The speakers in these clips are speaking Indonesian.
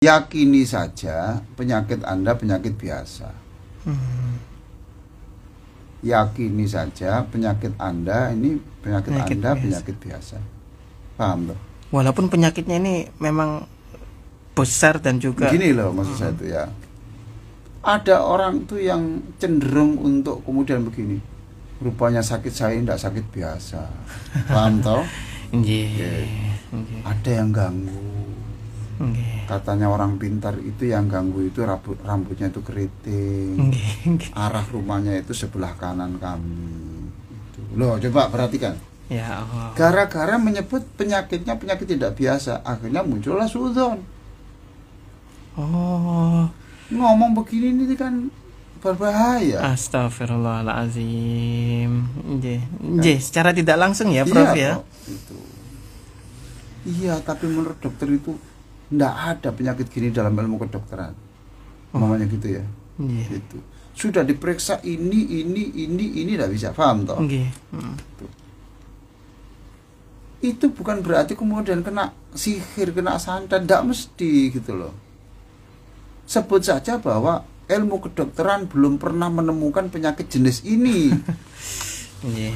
Yakini saja penyakit Anda penyakit biasa. Yakini saja penyakit Anda ini penyakit Anda biasa. Penyakit biasa. Paham loh? Walaupun penyakitnya ini memang besar dan juga gini loh maksud saya itu ya. Ada orang tuh yang cenderung untuk kemudian begini. Rupanya sakit saya tidak sakit biasa. Paham toh? Ada yang ganggu. Katanya orang pintar itu yang ganggu itu rambutnya itu keriting. Arah rumahnya itu sebelah kanan kami. Loh, coba perhatikan. Ya Allah. Gara-gara menyebut penyakitnya penyakit tidak biasa, akhirnya muncullah suudzon. Oh. Ngomong begini ini kan berbahaya. Astagfirullahaladzim. Secara tidak langsung ya, Prof ya. Itu. Iya, tapi menurut dokter itu tidak ada penyakit gini dalam ilmu kedokteran. Namanya gitu ya. Gitu. Sudah diperiksa ini tidak bisa, paham toh? Itu bukan berarti kemudian kena sihir, kena santet, tidak mesti gitu loh. Sebut saja bahwa ilmu kedokteran belum pernah menemukan penyakit jenis ini.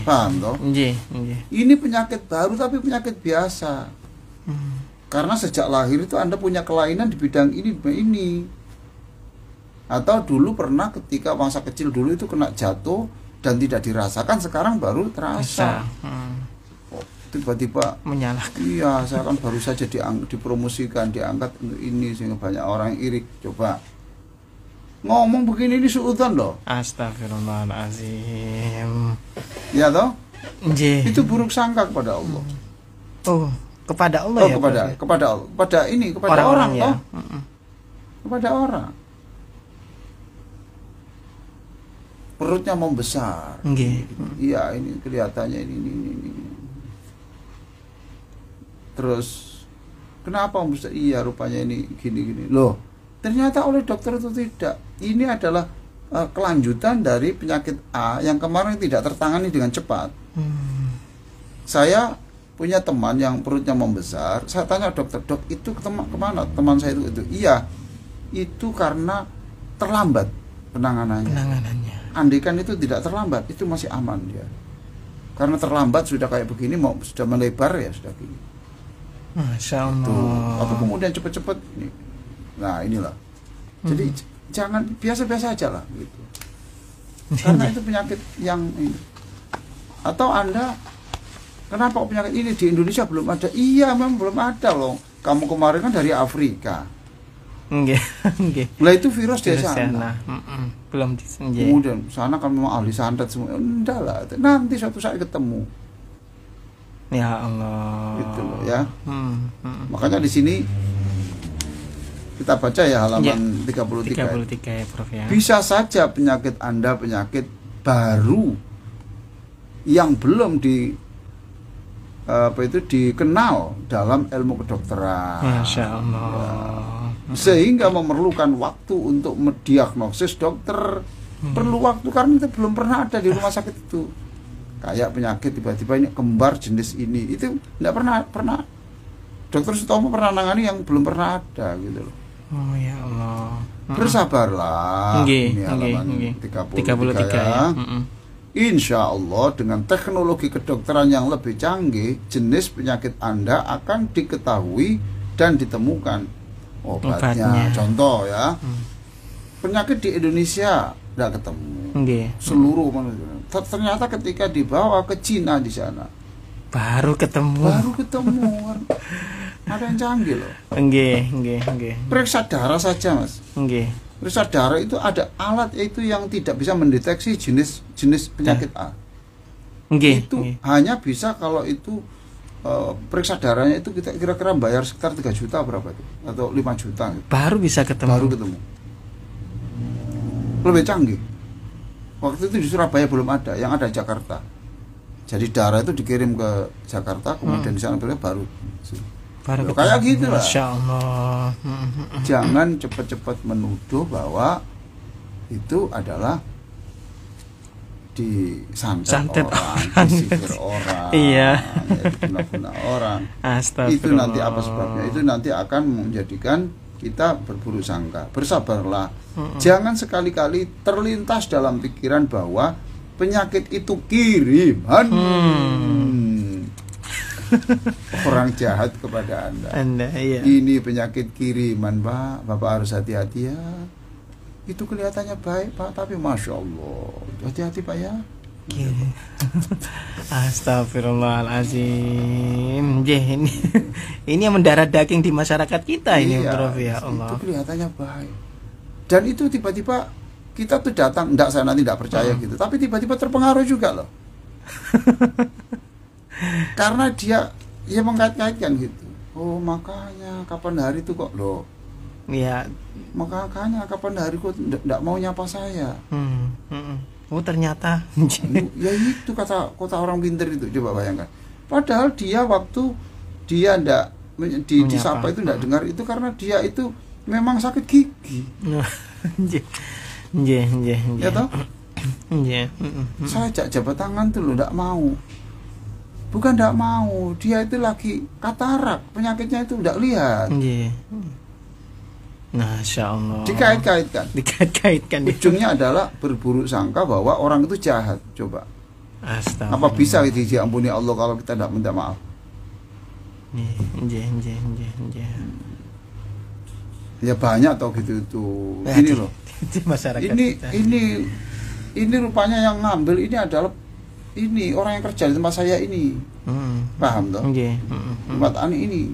Paham toh? Ini penyakit baru tapi penyakit biasa. Karena sejak lahir itu Anda punya kelainan di bidang ini. Atau dulu pernah ketika masa kecil dulu itu kena jatuh dan tidak dirasakan, sekarang baru terasa. Tiba-tiba menyalahkan. Iya, saya kan baru saja dipromosikan, diangkat untuk ini sehingga banyak orang yang iri. Coba ngomong begini ini suudzon loh. Astagfirullahaladzim. Ya toh? Itu buruk sangka kepada Allah. Kepada Allah ya. Kepada orang ya. toh. Kepada orang. Perutnya membesar. Iya, ini kelihatannya ini. Terus kenapa membesar? Iya, rupanya ini gini. Loh, ternyata oleh dokter itu tidak. Ini adalah kelanjutan dari penyakit A yang kemarin tidak tertangani dengan cepat. Saya punya teman yang perutnya membesar. Saya tanya dokter, dok itu kemana? Teman saya itu. Iya, itu karena terlambat penanganannya. Andaikan itu tidak terlambat, itu masih aman dia. Karena terlambat sudah kayak begini, sudah melebar ya sudah gini. Masya Allah. Atau kemudian cepat-cepat. Nah inilah. Jadi jangan biasa-biasa aja lah gitu. Karena itu penyakit yang ini. Atau Anda kenapa penyakit ini di Indonesia belum ada? Iya, memang belum ada loh. Kamu kemarin kan dari Afrika. Lah itu virus di sana. Belum kemudian sana kan memang ahli santet semua. Enggak lah. Nanti suatu saat ketemu. Ya Allah. Gitu loh ya. Makanya di sini kita baca ya halaman 33 ya, Prof ya. Bisa saja penyakit Anda penyakit baru yang belum dikenal dalam ilmu kedokteran. Masya Allah. Sehingga memerlukan waktu untuk mendiagnosis. Dokter perlu waktu karena itu belum pernah ada di rumah sakit itu. Kayak penyakit tiba-tiba ini kembar jenis ini, itu tidak pernah Dokter Sutomo pernah nangani yang belum pernah ada gitu loh. Oh ya Allah. Bersabarlah. Ini halaman 33 ya. Insya Allah dengan teknologi kedokteran yang lebih canggih, jenis penyakit Anda akan diketahui dan ditemukan obatnya. Contoh ya, penyakit di Indonesia tidak ketemu. Seluruh manusia. Ternyata ketika dibawa ke Cina di sana baru ketemu. Ada yang canggih loh. Periksa darah saja, Mas. Periksa darah itu ada alat itu yang tidak bisa mendeteksi jenis penyakit A. Itu hanya bisa kalau itu periksa darahnya itu kita kira-kira bayar sekitar 3 juta berapa itu atau 5 juta gitu. Baru bisa ketemu. Lebih canggih. Waktu itu di Surabaya belum ada, yang ada Jakarta. Jadi darah itu dikirim ke Jakarta, kemudian di sana baru kayak gitu lah. Masya Allah. Jangan cepat-cepat menuduh bahwa itu adalah disantet orang, disihir orang, diguna-guna orang. Itu nanti apa sebabnya? Itu nanti akan menjadikan kita berburuk sangka. Bersabarlah. Jangan sekali-kali terlintas dalam pikiran bahwa penyakit itu kiriman orang jahat kepada Anda. Iya. Ini penyakit kiriman, Pak. Bapak harus hati-hati ya. Itu kelihatannya baik, Pak, tapi Masya Allah, hati-hati, Pak ya. Astagfirullahaladzim. Ini yang mendarah daging di masyarakat kita ini, Prof, ya Allah. Itu kelihatannya baik. Dan itu tiba-tiba kita tuh datang, enggak, saya nanti enggak percaya gitu, tapi tiba-tiba terpengaruh juga loh. Karena dia mengkait-kaitkan gitu. Oh, makanya kapan hari itu kok loh. Iya. Makanya kapan hari kok enggak mau nyapa saya. Oh, ternyata. Ya itu kata orang pinter itu, coba bayangkan. Padahal dia waktu dia enggak disapa itu enggak dengar itu karena dia itu memang sakit gigi. Ya toh? Saya ajak jabat tangan tuh loh, enggak mau. Bukan enggak mau, dia itu lagi katarak, penyakitnya itu enggak lihat. Masya Allah. Dikait-kaitkan. Ujungnya adalah berburuk sangka bahwa orang itu jahat. Coba. Apa bisa diampuni Allah kalau kita tidak minta maaf? Ya banyak tau gitu itu. Ini loh. Ini rupanya yang ngambil ini adalah ini orang yang kerja di tempat saya ini. Paham toh? Tempat ani ini.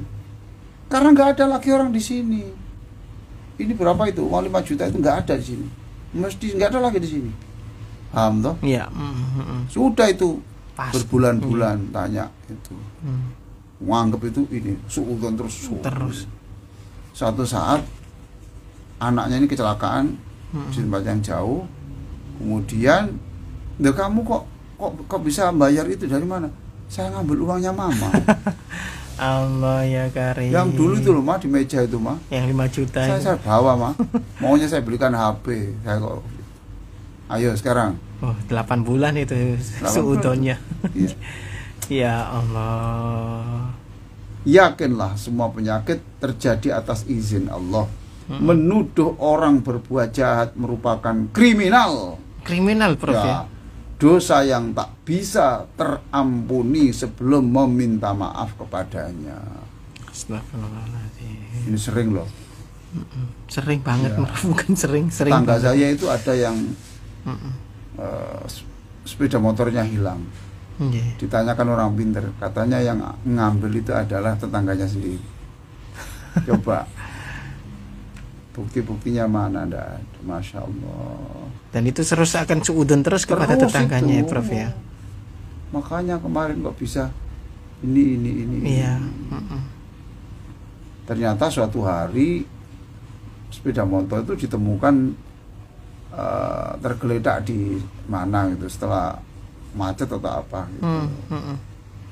Karena nggak ada lagi orang di sini. Ini berapa itu? Uang 5 juta itu nggak ada di sini. Mesti nggak ada lagi di sini. Paham toh? Iya. Sudah itu berbulan-bulan tanya itu. Nganggep itu ini suudzon terus. Suatu saat anaknya ini kecelakaan di tempat yang jauh. Kemudian, kamu kok bisa bayar itu dari mana? Saya ngambil uangnya mama. Allah ya karim. Yang dulu itu loh, Ma, di meja itu, Ma. Yang 5 juta. Saya bawa, Ma. Maunya saya belikan HP. Saya kok. Ayo sekarang. Oh, 8 bulan itu suudzonnya. Ya Allah. Yakinlah semua penyakit terjadi atas izin Allah. Menuduh orang berbuat jahat merupakan kriminal. Kriminal, Prof, ya. Dosa yang tak bisa terampuni sebelum meminta maaf kepadanya. Astagfirullahaladzim. Ini sering loh. Sering banget, ya. Bukan sering. Tangga banget. saya itu ada yang sepeda motornya hilang. Ditanyakan orang pinter, katanya yang ngambil itu adalah tetangganya sendiri. Coba. Bukti-buktinya mana ada? Masya Allah. Dan itu terus akan suudzon terus kepada tetangganya, ya, Prof, ya. Makanya kemarin kok bisa ini. Iya. Ternyata suatu hari sepeda motor itu ditemukan tergeletak di mana gitu setelah macet atau apa gitu.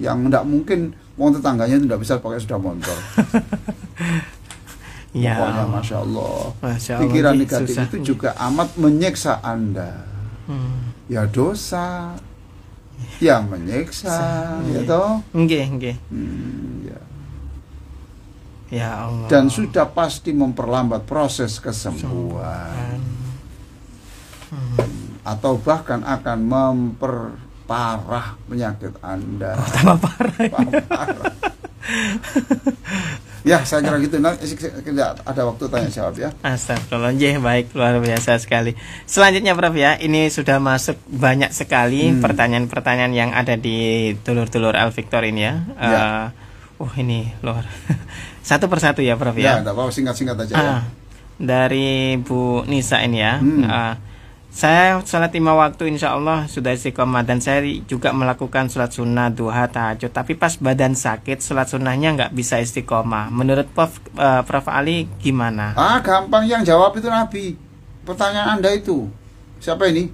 Yang tidak mungkin wong tetangganya itu tidak bisa pakai sepeda motor. Ya, pokoknya Masya Allah. Allah, Pikiran negatif susah, itu juga amat menyiksa Anda. Ya dosa yang menyiksa, ya toh. Nggih. Ya. Ya Allah. Dan sudah pasti memperlambat proses kesembuhan. Atau bahkan akan memperparah penyakit Anda. Tambah parah. Ya, saya kira gitu. Nah, ada waktu tanya jawab ya. Astagfirullah, baik, luar biasa sekali. Selanjutnya, Prof, ya, ini sudah masuk banyak sekali pertanyaan-pertanyaan yang ada di dulur-dulur Al Victor ini ya. Ini luar. Satu persatu ya, Prof, ya. Ya, enggak apa-apa, singkat-singkat aja ya. Dari Bu Nisa ini ya. Saya sholat 5 waktu insya Allah sudah istiqomah, dan saya juga melakukan sholat sunnah, duha, tahajud. Tapi pas badan sakit, sholat sunnahnya nggak bisa istiqomah. Menurut Prof Ali gimana? Gampang, yang jawab itu Nabi. Pertanyaan Anda itu siapa ini?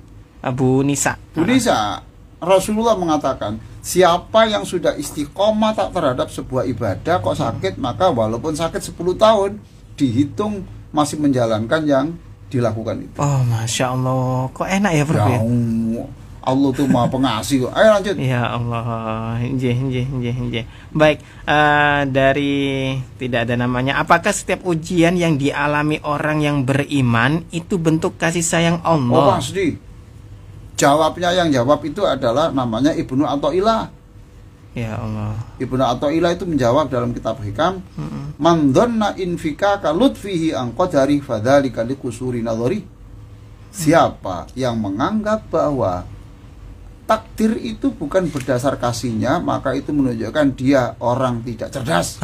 Bu Nisa. Bu Nisa, Rasulullah mengatakan, siapa yang sudah istiqomah tak terhadap sebuah ibadah kok sakit, maka walaupun sakit 10 tahun dihitung masih menjalankan yang dilakukan itu. Oh, Masya Allah, kok enak ya, Prof? Ya? Allah tuh Maha Pengasih kok. Ayo lanjut. Ya Allah, nggih. Baik, dari tidak ada namanya. Apakah setiap ujian yang dialami orang yang beriman itu bentuk kasih sayang Allah? Oh pasti. Jawabnya yang jawab itu adalah namanya Ibnu Athaillah. Ya Allah. Ibnu Athaillah itu menjawab dalam kitab Hikam, man dhanna infika ka lutfihi an qadari fadzalika liqusuri nadhari. Siapa yang menganggap bahwa takdir itu bukan berdasar kasihnya, maka itu menunjukkan dia orang tidak cerdas.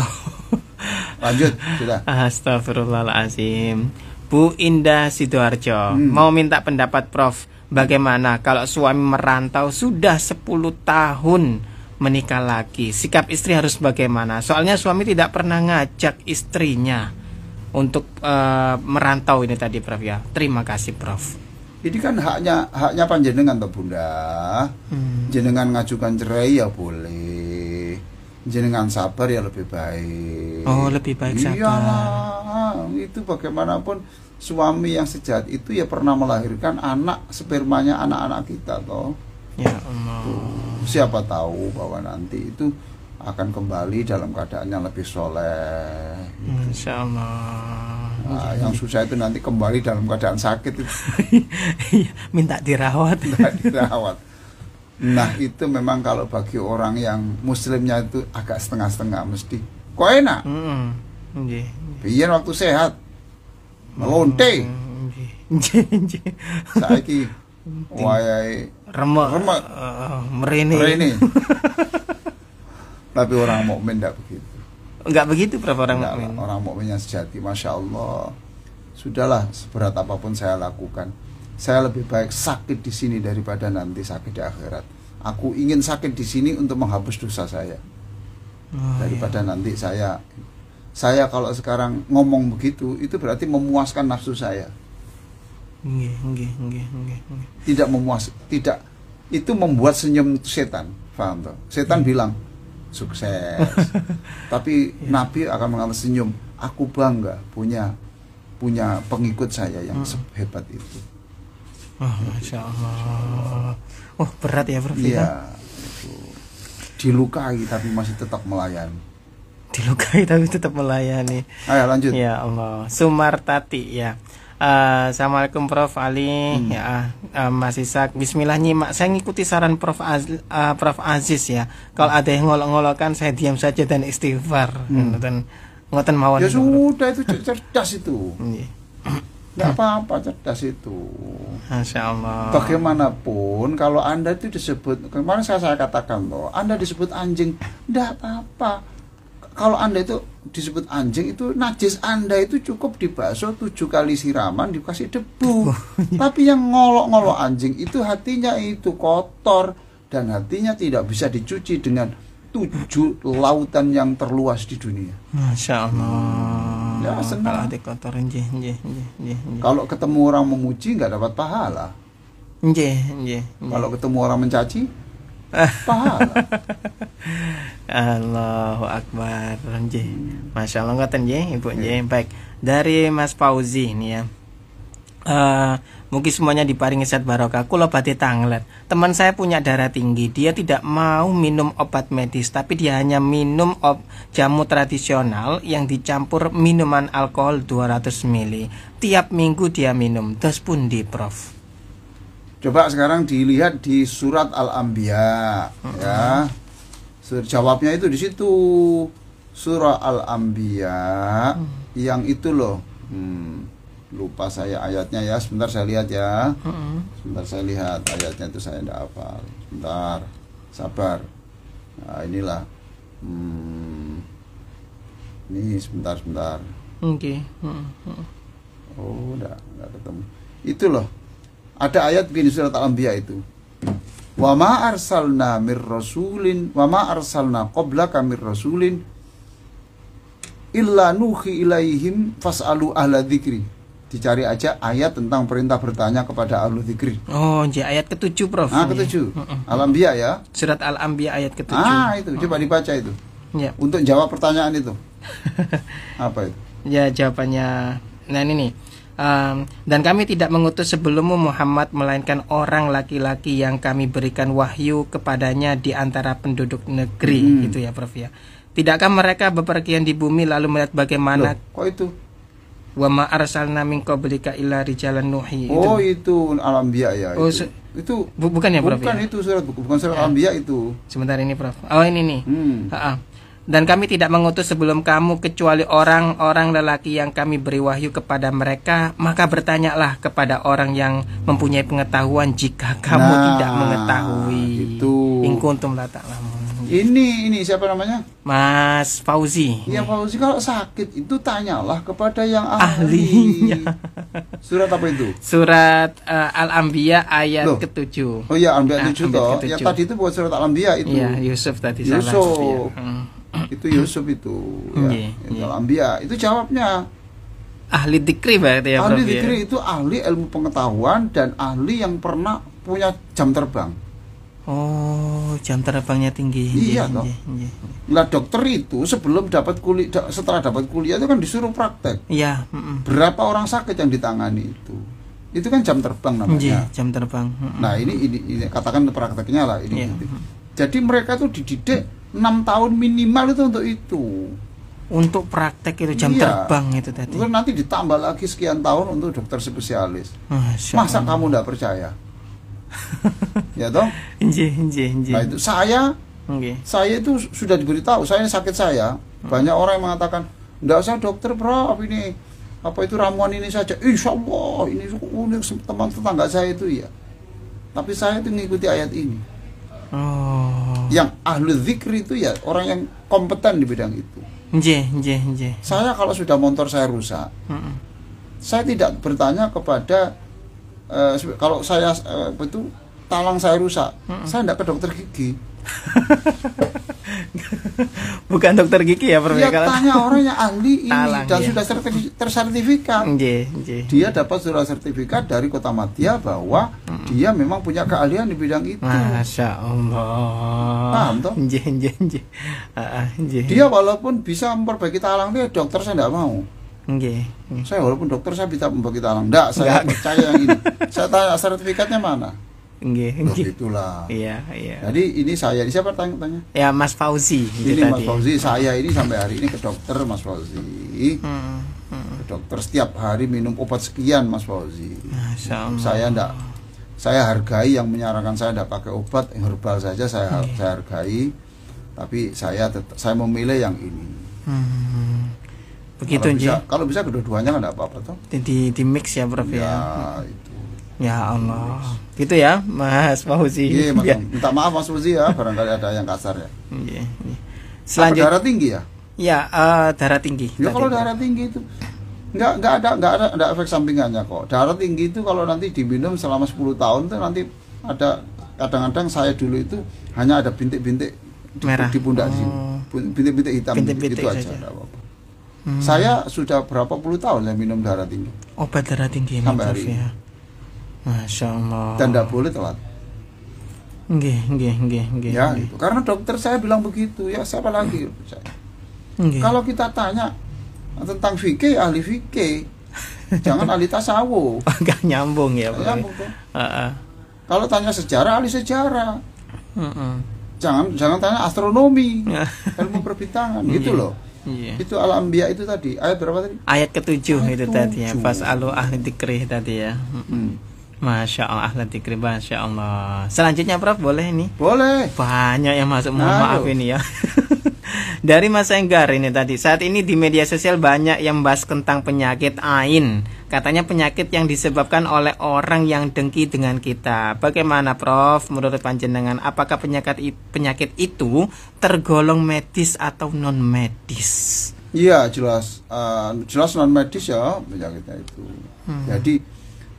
Lanjut, sudah. Astagfirullahaladzim. Bu Indah Sidoarjo mau minta pendapat Prof. Bagaimana kalau suami merantau sudah 10 tahun menikah lagi? Sikap istri harus bagaimana? Soalnya suami tidak pernah ngajak istrinya untuk merantau ini tadi Prof ya. Terima kasih Prof. Ini kan haknya panjenengan toh Bunda. Jenengan ngajukan cerai ya boleh. Jenengan sabar ya lebih baik. Oh, lebih baik sabar. Iyalah, itu bagaimanapun suami yang sejat itu ya pernah melahirkan anak spermanya anak-anak kita toh. Ya Allah. Siapa tahu bahwa nanti itu akan kembali dalam keadaan yang lebih soleh. Insya Allah. Nah, yang susah itu nanti kembali dalam keadaan sakit itu. Minta dirawat. Nah itu memang kalau bagi orang yang muslimnya itu agak setengah-setengah mesti. Kok enak? Biar waktu sehat melonte. Saiki wayahe remek merini. Tapi orang mukmin tidak begitu. Enggak begitu berapa orang mukmin. Orang mukmin yang sejati, masya Allah. Sudahlah, seberat apapun saya lakukan. Saya lebih baik sakit di sini daripada nanti sakit di akhirat. Aku ingin sakit di sini untuk menghapus dosa saya. Daripada nanti saya kalau sekarang ngomong begitu, itu berarti memuaskan nafsu saya. Tidak itu membuat senyum setan, paham toh? Setan bilang sukses. Tapi Nabi akan mengatakan senyum, aku bangga punya pengikut saya yang sehebat itu. Masya Allah. Oh berat ya Prof. Iya, dilukai tapi masih tetap melayani. Ayo lanjut. Ya Allah. Sumartati ya. Assalamualaikum Prof Ali. Ya, Mas Isak. Bismillah nyimak. Saya ngikuti saran Prof Aziz ya. Kalau ada yang ngolok-ngolokan saya diam saja dan istighfar. Dan ngoten mawon. Ya sudah, itu cerdas itu. Tidak apa-apa, cerdas itu. Masya Allah. Bagaimanapun kalau Anda itu disebut, kemarin saya katakan loh, Anda disebut anjing, tidak apa-apa. Kalau Anda itu disebut anjing, itu najis Anda itu cukup dibasuh 7 kali siraman, dikasih debu. Tapi yang ngolok-ngolok anjing itu hatinya itu kotor, dan hatinya tidak bisa dicuci dengan 7 lautan yang terluas di dunia. Masya Allah. Ya senang. Kalau hati kotor, kalau ketemu orang memuji nggak dapat pahala. Kalau ketemu orang mencaci, pahala. Allahu Akbar. Masya Allah ngoten nggih Ibu nggih. Baik, dari Mas Fauzi ini ya. Mungkin semuanya diparingi sehat barokah. Kula badhe tanglet. Teman saya punya darah tinggi. Dia tidak mau minum obat medis, tapi dia hanya minum jamu tradisional yang dicampur minuman alkohol 200 ml. Tiap minggu dia minum. Dos pundi, Prof? Coba sekarang dilihat di surat Al-Anbiya, ya. Jawabnya itu di situ. Surah Al-Anbiya yang itu loh. Lupa saya ayatnya ya, sebentar saya lihat ya. Sebentar saya lihat ayatnya itu, saya tidak hafal. Sebentar, sabar. Nah inilah. Ini sebentar. Oke. Oh, enggak ketemu. Itu loh. Ada ayat begini surat Al-Anbiya itu. Wa ma arsalna mir rasulin wa ma arsalna qablaka mir rasulin illa nuhi ilaihim fas'alu ahla dzikri. Dicari aja ayat tentang perintah bertanya kepada ahlu dzikri. Oh, ayat ke-7, Prof. Ke-7. Al-Anbiya ya. Surat Al-Anbiya ayat ke-7. Itu coba dibaca itu. Ya. Untuk jawab pertanyaan itu. Apa itu? Ya, jawabannya. Nah, ini nih. Dan kami tidak mengutus sebelummu Muhammad melainkan orang laki-laki yang kami berikan wahyu kepadanya di antara penduduk negeri. Itu ya Prof ya. Tidakkah mereka bepergian di bumi lalu melihat bagaimana? Loh, kok itu? Wa ma arsalna min qablika illa rijalan nuhi. Oh, itu Al-Anbiya ya. Oh, itu bukan ya Prof? Bukan ya? itu bukan surat Al-Anbiya itu. Sebentar ini Prof. Oh, ini nih. Dan kami tidak mengutus sebelum kamu kecuali orang-orang lelaki yang kami beri wahyu kepada mereka, maka bertanyalah kepada orang yang mempunyai pengetahuan jika kamu tidak mengetahui. Itu. In kuntum la ta'lamun. Ini siapa namanya? Mas Fauzi. Iya Fauzi, kalau sakit itu tanyalah kepada yang ahlinya. Surat apa itu? Surat Al-Anbiya ayat ke-7. Oh iya, Anbiya 7 toh. Ya tadi itu bukan surat Al-Anbiya itu. Iya, Yusuf tadi Yusuf. salah. Itu Yusuf itu. Ya. Itu Al-Anbiya. Itu jawabnya. Ahli dzikri berarti ya, Ahli Prof, dzikri ya? itu ahli ilmu pengetahuan dan ahli yang pernah punya jam terbang. Oh, jam terbangnya tinggi. Iya toh. Nah, dokter itu sebelum dapat kuliah, setelah dapat kuliah itu kan disuruh praktek. Iya. Berapa orang sakit yang ditangani itu? Itu kan jam terbang namanya. Jam terbang. Nah, ini katakan prakteknya lah ini. Jadi mereka tuh dididik 6 tahun minimal itu untuk itu. Untuk praktek itu jam terbang itu tadi. Terus nanti ditambah lagi sekian tahun untuk dokter spesialis. Masa kamu tidak percaya? Ya toh? Nah itu saya itu sudah diberitahu, saya sakit saya. Banyak orang yang mengatakan, enggak usah dokter Prof, ini apa itu ramuan ini saja. Insya Allah ini teman tetangga saya itu ya. Tapi saya itu mengikuti ayat ini. Yang ahli zikri itu ya orang yang kompeten di bidang itu. Saya kalau sudah motor saya rusak, saya tidak bertanya kepada kalau saya itu talang saya rusak, saya tidak ke dokter gigi. Bukan dokter gigi ya, Prof. Ya, tanya orang yang ahli ini talang, dan sudah tersertifikat. Dia dapat surat sertifikat dari Kota Madya bahwa dia memang punya keahlian di bidang itu. Masya Allah. Paham toh? Dia walaupun bisa memperbaiki talang dia, dokter saya tidak mau. Saya walaupun dokter saya bisa memperbaiki talang. Enggak, saya percaya yang ini. Saya tanya sertifikatnya mana? Itulah. Iya. Jadi ini saya, siapa tanya? Ya Mas Fauzi. Ini Mas Fauzi, saya ini sampai hari ini ke dokter Mas Fauzi. Ke dokter setiap hari minum obat sekian Mas Fauzi. Saya hargai yang menyarankan saya tidak pakai obat herbal saja, saya hargai. Tapi saya memilih yang ini. Begitu kalau bisa kedua-duanya kan tidak apa-apa toh. Di mix ya Prof ya. Itu. Ya Allah. Gitu ya Mas Fauzi. Iya, minta maaf Mas Fauzi ya, barangkali ada yang kasar ya. Selanjutnya darah tinggi ya? Ya, darah tinggi. Ya kalau darah tinggi itu enggak ada efek sampingannya kok. Darah tinggi itu kalau nanti diminum selama 10 tahun tuh nanti ada kadang-kadang saya dulu itu hanya ada bintik-bintik merah di pundak sini. Bintik-bintik hitam itu aja enggak apa-apa. Saya sudah berapa puluh tahun ya minum darah tinggi. Obat darah tinggi sampai hari ini. Masya Allah. Dan tidak boleh telat. Ya, itu. Karena dokter saya bilang begitu. Ya siapa lagi saya. Kalau kita tanya tentang fikih, ahli fikih. Jangan ahli tasawuf. Enggak nyambung ya, Pak. Nyambung tuh. Kalau tanya sejarah, ahli sejarah. Jangan tanya astronomi, ilmu perbintangan, gitu loh. Itu Al-Anbiya itu tadi ayat berapa tadi? Ayat ke-7 itu tadi ya. Fas'alu ahli dzikri tadi ya. Masya Allah, ahli dzikri, Masya Allah. Selanjutnya Prof, boleh ini? Boleh. Banyak yang masuk, mohon maaf ini ya. Dari Mas Enggar ini tadi. Saat ini di media sosial banyak yang membahas tentang penyakit ain. Katanya penyakit yang disebabkan oleh orang yang dengki dengan kita. Bagaimana Prof, menurut panjenengan, apakah penyakit itu tergolong medis atau non medis? Iya, jelas non medis ya penyakitnya itu. Jadi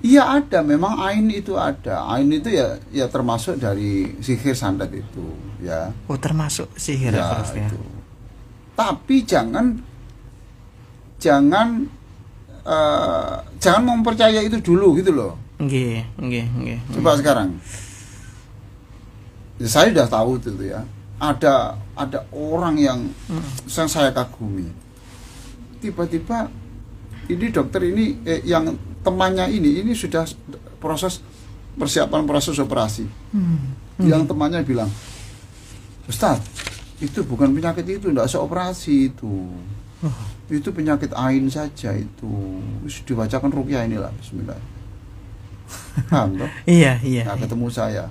iya ada, memang ain itu ada. Ain itu ya termasuk dari sihir santet itu, ya. Oh, termasuk sihir ya, Prof, ya. Itu. Tapi jangan mempercaya itu dulu gitu loh. Nggih. Coba sekarang. Ya, saya sudah tahu itu ya. Ada orang yang saya kagumi. Tiba-tiba ini dokter ini yang temannya ini sudah proses persiapan proses operasi. Yang temannya bilang, Ustaz, itu bukan penyakit itu, tidak usah operasi itu. Itu penyakit ain saja itu. Dibacakan ruqyah inilah, bismillah. Paham toh? Iya. Nah, ketemu saya.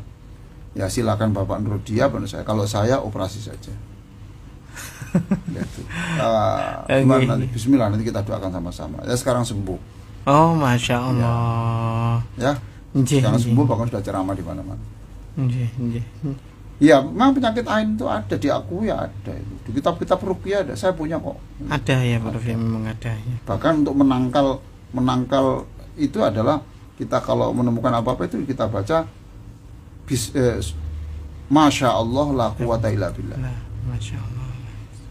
Ya silakan Bapak nurut dia, saya. Kalau saya operasi saja. Gitu. Gimana nanti? Bismillah, nanti kita doakan sama-sama. Ya sekarang sembuh. Oh, masya Allah. Ya. Sekarang sembuh, bahkan sudah ceramah di mana-mana. Iya, memang penyakit ain itu ada, diakui ada itu. Di kitab-kitab ruqyah ada, saya punya kok. Ada ya, Prof, memang ada ya. Bahkan untuk menangkal itu adalah kita kalau menemukan apa-apa itu kita baca Masya Allah la quwata illa billah. Masya Allah.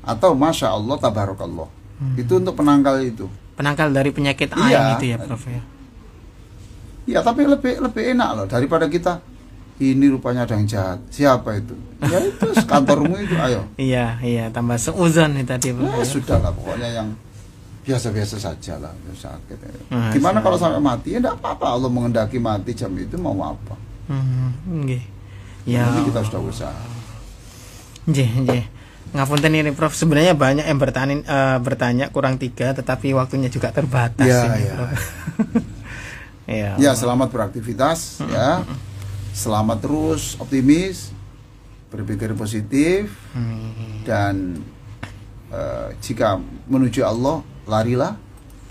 Atau Masya Allah tabarakallah. Itu untuk penangkal itu. Penangkal dari penyakit ain itu ya, Prof ya. Iya, tapi lebih enak loh daripada kita ini rupanya ada yang jahat. Siapa itu? Ya itu kantormu itu, ayo. Iya, tambah seuzon itu tadi. Ya sudah lah, pokoknya yang biasa-biasa saja lah, sakit. Gimana kalau sampai mati? Ya enggak apa-apa, Allah mengendaki mati jam itu mau apa? Ya. Nanti kita sudah usaha. Nggih. Ngapunten ini Prof, sebenarnya banyak yang bertanya kurang 3, tetapi waktunya juga terbatas ini, Prof. Ya, selamat beraktivitas ya. Selamat terus optimis, berpikir positif, dan jika menuju Allah larilah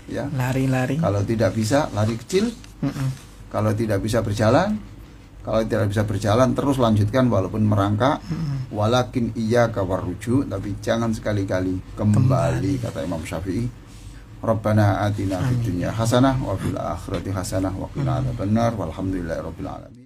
ya. Lari. Kalau tidak bisa lari kecil. Kalau tidak bisa berjalan, terus lanjutkan walaupun merangkak. Walakin iyyaka warruju, tapi jangan sekali-kali kembali, kata Imam Syafi'i. Rabbana atina fid dunya hasanah wa fil akhirati hasanah wa qina adzabannar walhamdulillahirabbil alamin.